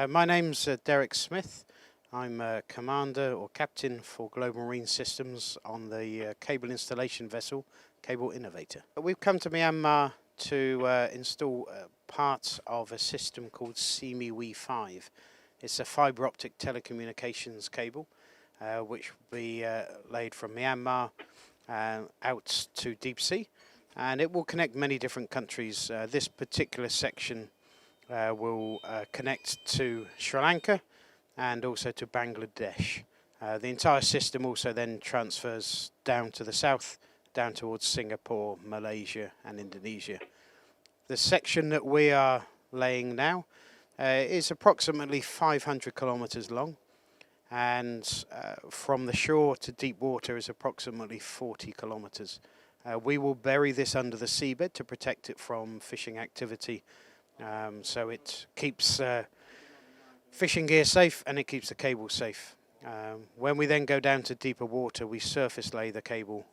My name's Derek Smith. I'm a commander or captain for Global Marine Systems on the cable installation vessel, Cable Innovator. We've come to Myanmar to install parts of a system called SEA-ME-WE-5. It's a fibre optic telecommunications cable which will be laid from Myanmar out to deep sea, and it will connect many different countries. This particular section will connect to Sri Lanka and also to Bangladesh. The entire system also then transfers down to the south, down towards Singapore, Malaysia and Indonesia. The section that we are laying now is approximately 500 kilometers long, and from the shore to deep water is approximately 40 kilometers. We will bury this under the seabed to protect it from fishing activity, so it keeps fishing gear safe and it keeps the cable safe. When we then go down to deeper water, we surface lay the cable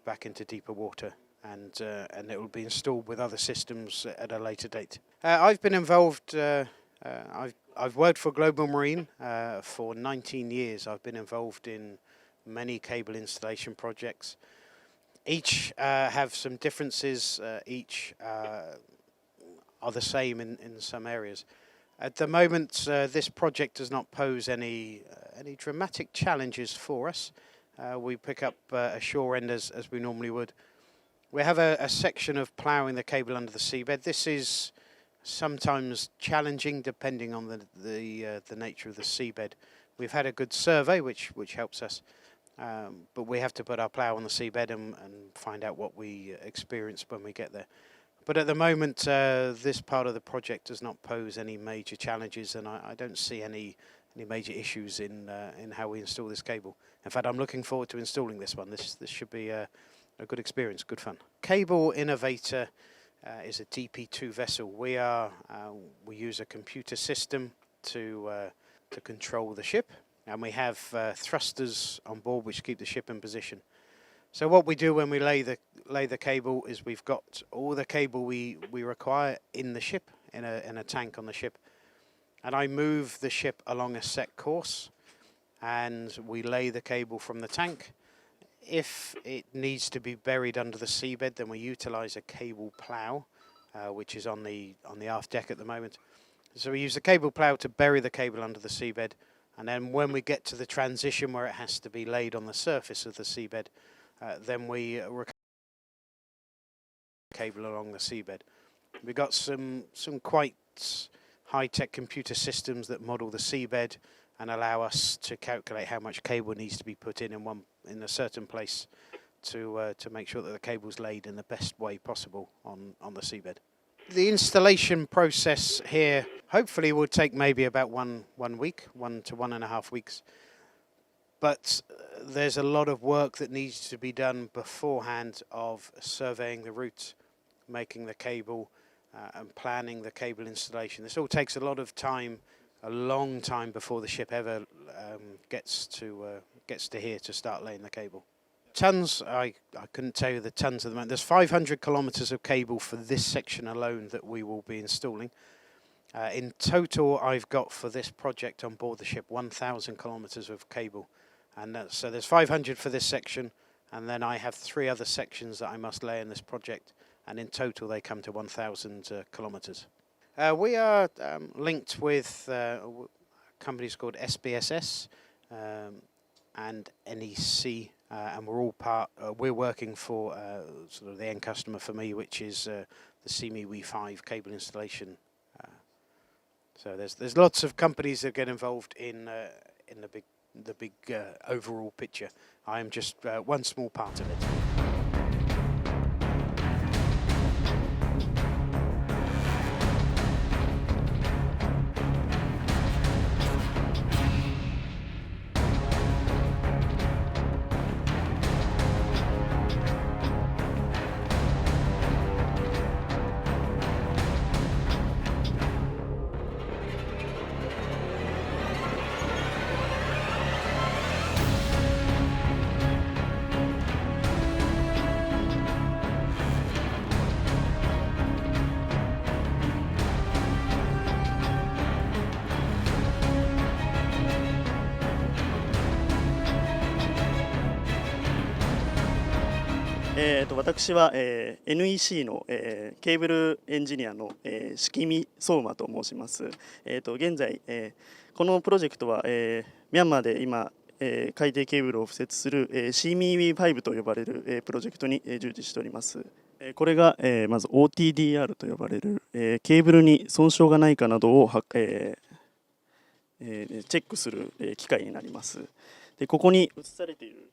back into deeper water, and it will be installed with other systems at a later date. I've been involved, I've worked for Global Marine for 19 years. I've been involved in many cable installation projects. Each have some differences, each are the same in some areas. At the moment, this project does not pose any dramatic challenges for us. We pick up a shore end as we normally would. We have a section of ploughing the cable under the seabed. This is sometimes challenging depending on the nature of the seabed. We've had a good survey which helps us, but we have to put our plough on the seabed and find out what we experience when we get there. But at the moment, this part of the project does not pose any major challenges, and I don't see any major issues in how we install this cable. In fact, I'm looking forward to installing this one. This should be a good experience, good fun. Cable Innovator is a DP2 vessel. We use a computer system to control the ship, and we have thrusters on board which keep the ship in position. So what we do when we lay the cable is we've got all the cable we require in the ship, in a tank on the ship, and I move the ship along a set course, and we lay the cable from the tank. If it needs to be buried under the seabed, then we utilize a cable plough, which is on the aft deck at the moment. So we use the cable plough to bury the cable under the seabed, and then when we get to the transition where it has to be laid on the surface of the seabed, then we recover the cable along the seabed. We've got some quite high-tech computer systems that model the seabed and allow us to calculate how much cable needs to be put in a certain place to make sure that the cable's laid in the best way possible on the seabed. The installation process here hopefully will take maybe about one week, 1 to 1.5 weeks. But there's a lot of work that needs to be done beforehand of surveying the route, making the cable, and planning the cable installation. This all takes a lot of time, a long time before the ship ever gets to here to start laying the cable. Tons, I couldn't tell you the tons at the moment. There's 500 kilometers of cable for this section alone that we will be installing. In total, I've got for this project on board the ship 1,000 kilometers of cable. And so there's 500 for this section, and then I have 3 other sections that I must lay in this project, and in total they come to 1,000 kilometers. We are linked with companies called SBSS and NEC, and we're all we're working for sort of the end customer for me, which is the SEA-ME-WE-5 cable installation. So there's lots of companies that get involved in the big overall picture. I am just one small part of it. 私は、NEC の、ケーブルエンジニアの、SEA-ME-WE-5と申します。現在、このプロジェクトは、ミャンマーで今、海底ケーブルを敷設する、SEA-ME-WE-5 と呼ばれる、プロジェクトに、従事しております。これが、まず OTDR と呼ばれる、ケーブルに損傷がないかなどをチェックする、機械になります。でここに映されている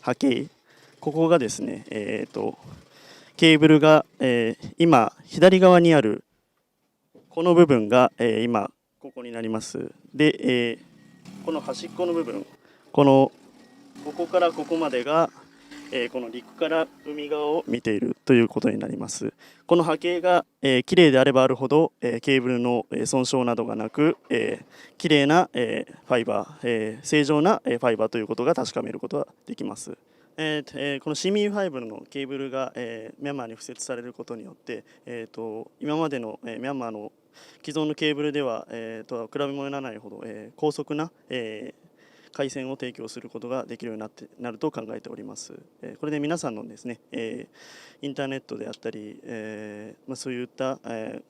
波形、ここがですね、ケーブルが、今左側にあるこの部分が、今ここになります。で、この端っこの部分、ここからここまでが、この陸から海側を見ているということになります。この波形が、きれいであればあるほど、ケーブルの損傷などがなく、きれいな、ファイバー、正常なファイバーということが確かめることができます。この SEA-ME-WE-5 のケーブルが、ミャンマーに敷設されることによって、今までの、ミャンマーの既存のケーブルでは、比べ物にならないほど、高速な、回線を提供することができるようになると考えております。これで皆さんのですね、インターネットであったり、そういった、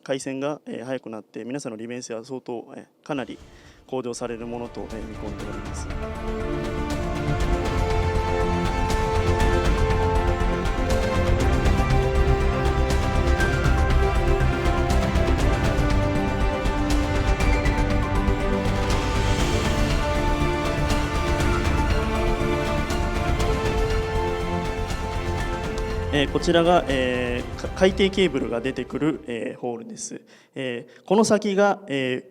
回線が、速くなって皆さんの利便性は相当、かなり向上されるものと、見込んでおります。こちらが、海底ケーブルが出てくる、ホールです。この先が、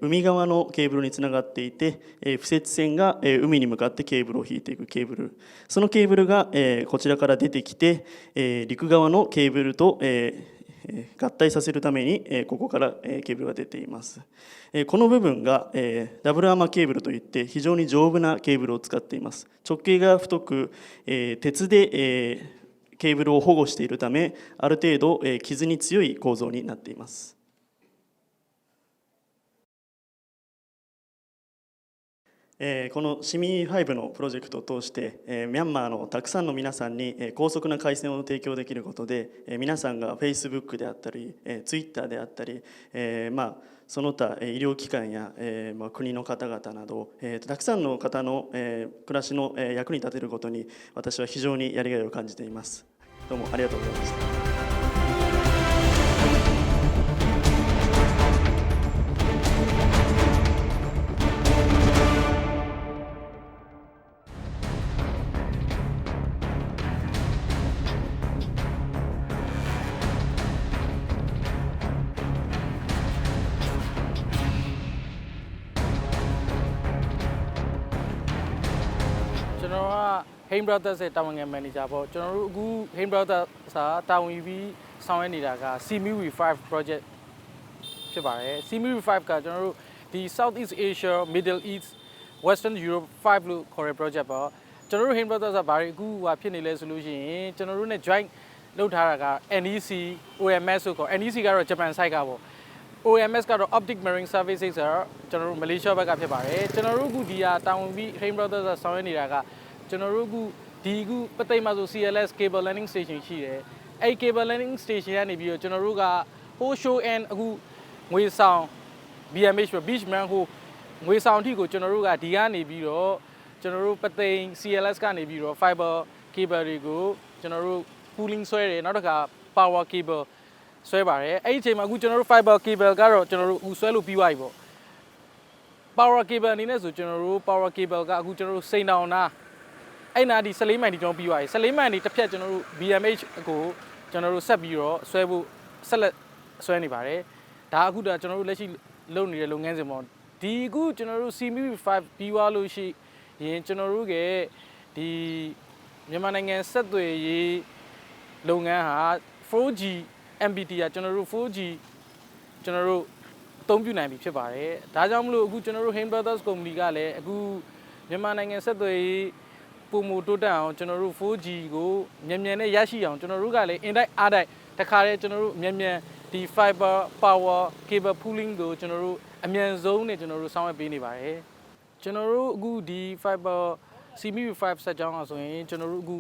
海側のケーブルにつながっていて、敷設線が、海に向かってケーブルを引いていくケーブル、そのケーブルが、こちらから出てきて、陸側のケーブルと、合体させるために、ここから、ケーブルが出ています。この部分が、ダブルアーマーケーブルといって非常に丈夫なケーブルを使っています。直径が太く、鉄で、ケーブルを保護しているため、ある程度、傷に強い構造になっています。このSEA-ME-WE-5のプロジェクトを通して、ミャンマーのたくさんの皆さんに、高速な回線を提供できることで、皆さんが Facebook であったり、Twitter であったり、その他医療機関や、国の方々など、たくさんの方の、暮らしの、役に立てることに私は非常にやりがいを感じています。どうもありがとうございました。ကျွန်တော်က Hain Brothers ရဲ့တာဝန်ခံ manager ပေါ့ကျွန်တော်တို့အခု Hain Brothers တာဝန်ယူပြီးဆောင်ရွက်နေတာက SEA-ME-WE-5 project ဖြစ်ပါတယ် SEA-ME-WE-5 ကကျွန်တော်တို့ဒီ Southeast Asia Middle East Western Europe 5လို့ခေါ်တဲ့ project ပေါ့ကျွန်တော်တို့ Hain Brothers ကဘာတွေအခုဖြစ်နေလဲဆိုလို့ရှိရင်ကျွန်တော်တို့ ਨੇ joint လုပ်ထားတာက NEC OMS ဆိုခေါ် NEC ကတော့ Japan side ကပေါ့ OMS ကတော့ Optic Marine Services ဆိုတော့ကျွန်တော်တို့ Malaysia ဘက်ကဖြစ်ပါတယ်ကျွန်တော်တို့အခုဒီဟာတာဝန်ပြီး Hain Brothers ဆောင်ရွက်နေတာကကျွန်တော်တို့အခုဒီအခုပသိမ်မှာဆို CLS cable landing station ရှိတယ်အဲ့ cable landing station ကနေပြီးတော့ကျွန်တော်တို့က whole show and အခုငွေဆောင် BMH beach man ဟိုငွေဆောင်အထိကိုကျွန်တော်တို့ကဒီကနေပြီးတော့ကျွန်တော်တို့ပသိမ် CLS ကနေပြီးတော့ fiber cable တွေကိုကျွန်တော်တို့ pooling ဆွဲတယ်နောက်တစ်ခါ power cable ဆွဲပါတယ်အဲ့ဒီအချိန်မှာအခုကျွန်တော်တို့ fiber cable ကတော့ကျွန်တော်တို့အခုဆွဲလို့ပြီးသွားပြီပေါ့ power cable အနေနဲ့ဆိုကျွန်တော်တို့ power cable ကအခုကျွန်တော်တို့စိန်တောင်နာအဲ့နာဒီ14မိုင်ဒီကျွန်တော်ပြီးသွားပြီ14မိုင်ဒီတစ်ဖြတ်ကျွန်တော်တို့ BMH ကိုကျွန်တော်တို့ဆက်ပြီးတော့ဆွဲဖို့ဆက်လက်ဆွဲနေပါတယ်ဒါအခုဒါကျွန်တော်တို့လက်ရှိလုပ်နေတဲ့လုပ်ငန်းစဉ်ပေါ့ဒီအခုကျွန်တော်တို့ SEA-ME-WE-5 ပြီးသွားလို့ရှိရင်ကျွန်တော်တို့ရဲ့ဒီမြန်မာနိုင်ငံဆက်သွယ်ရေးလုပ်ငန်းဟာ 4G MBT ကကျွန်တော်တို့ 4G ကျွန်တော်တို့အသုံးပြုနိုင်ပြီဖြစ်ပါတယ်ဒါကြောင့်မလို့အခုကျွန်တော်တို့ Hain Brothers Company ကလည်းအခုမြန်မာနိုင်ငံဆက်သွယ်ရေးပုံမတိုးတက်အောင်ကျွန်တော်တို့ 4G ကိုမြန်မြန်နဲ့ရရှိအောင်ကျွန်တော်တို့ကလည်း in direct အားတိုက်တခါတည်းကျွန်တော်တို့မြန်မြန်ဒီ fiber power cable pooling ကိုကျွန်တော်တို့အမြန်ဆုံးနဲ့ကျွန်တော်တို့ဆောင်ရွက်ပေးနေပါတယ်ကျွန်တော်တို့အခုဒီ fiber SEA-ME-WE-5 ဆက်ကြောင်းအောင်ဆိုရင်ကျွန်တော်တို့အခု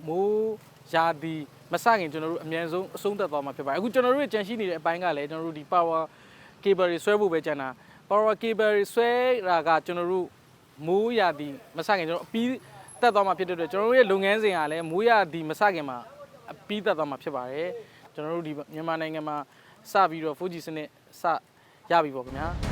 မိုးရာသီ မစခင်ကျွန်တော်တို့အမြန်ဆုံးအဆုံးသတ်သွားမှာဖြစ်ပါတယ်အခုကျွန်တော်တို့ကြံရှိနေတဲ့အပိုင်းကလည်းကျွန်တော်တို့ဒီ power cable တွေဆွဲဖို့ပဲကြံတာ power cable တွေဆွဲတာကကျွန်တော်တို့မိုးရာသီမစခင်ကျွန်တော်အပြီးတက်သွားမှာဖြစ်တဲ့အတွက်ကျွန်တော်တို့ရဲ့လုပ်ငန်းစဉ်ကလည်းမိုးရာသီမစခင်မှာအပြီးတက်သွားမှာဖြစ်ပါတယ်ကျွန်တော်တို့ဒီမြန်မာနိုင်ငံမှာစပြီးတော့ 4G စနစ်စရပြီပေါ့ခင်ဗျာ